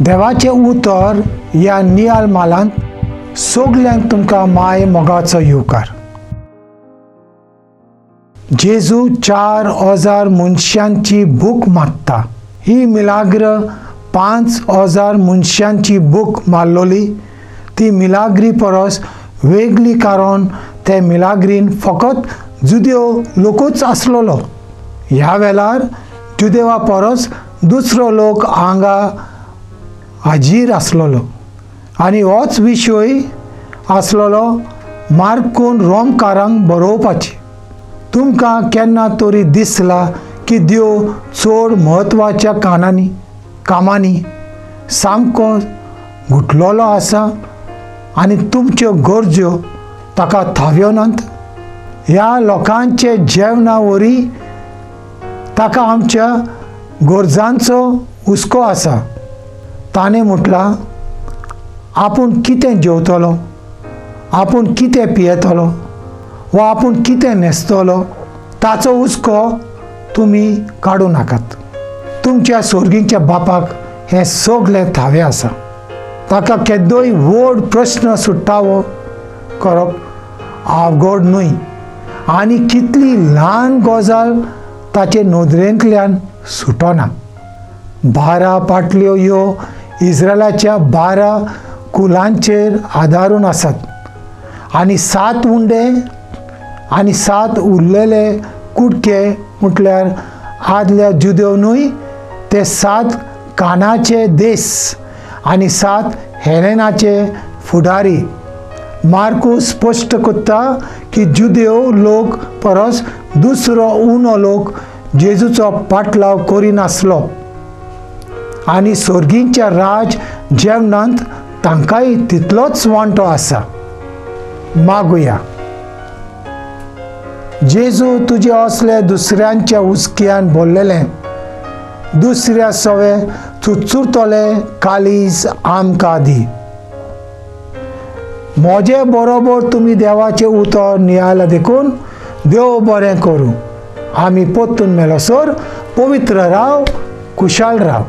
देवाचें उतर ह्या नियाल मालांत सगल्यांक तुमकां माय मोगाचो येवकार. जेजू 4,000 मनशांची भूक मारता. ही मिलाग्र 5,000 मनशांची भूक मारलोली. ती मिलाग्री परस वेगळी कारण ते मिलाग्रीन फकत जुदेव लोकूच आसलोलो. ह्या वेळार जुदेवा परस दुसरो लोक हांगा हाजीर आसलोलो आनी होच विशय आसलोलो मार्कून रोमकारांक बरोवपाची. तुमकां केन्ना तरी दिसला की देव चड म्हत्वाच्या कामांनी सामको गुठलोलो आसा आनी तुमच्यो गरजो ताका थावयोनात? ह्या लोकांचे जेवणा वरी ताका आमच्या गरजांचो हुस्को आसा. ताणें म्हटलां, आपूण कितें जेवतलो, आपूण कितें पियेतलो वा आपूण कितें न्हेसतलो ताचो हुस्को तुमी काडूं नाकात. तुमच्या सोर्गींच्या बापाक हें सगलें थावें आसा. ताका केदोय व्हड प्रश्न सुट्टावो करप अवघड न्हय आनी कितली ल्हान गजाल ताचे नदरेंतल्यान सुटना. 12 पाटल्यो ह्यो इस्रायलाच्या 12 कुलांचेर आदारून आसात आनी 7 उंडे आनी 7 उरलेले कुडके म्हटल्यार आदल्या जुदेवनूय ते 7 कानाचे देस आनी 7 हेलेनाचे फुडारी. मार्कूस स्पश्ट करता की जुदेव लोक परस दुसरो उणो लोक जेजूचो पाटलाव करिनासलो आनी सोर्गींच्या राज जेवणांत तांकांय तितलोच वांटो आसा. मागुया. जेजू, तुजे असले दुसऱ्यांच्या हुस्क्यान भरलेले दुसऱ्या सवे चुचुरतले कालीज आमकां दी. म्हजे बरोबर तुमी देवाचें उतर नियाला देखून देव बरें करूं. आमी परतून मेलोसर पवित्र राव, कुशाल राव.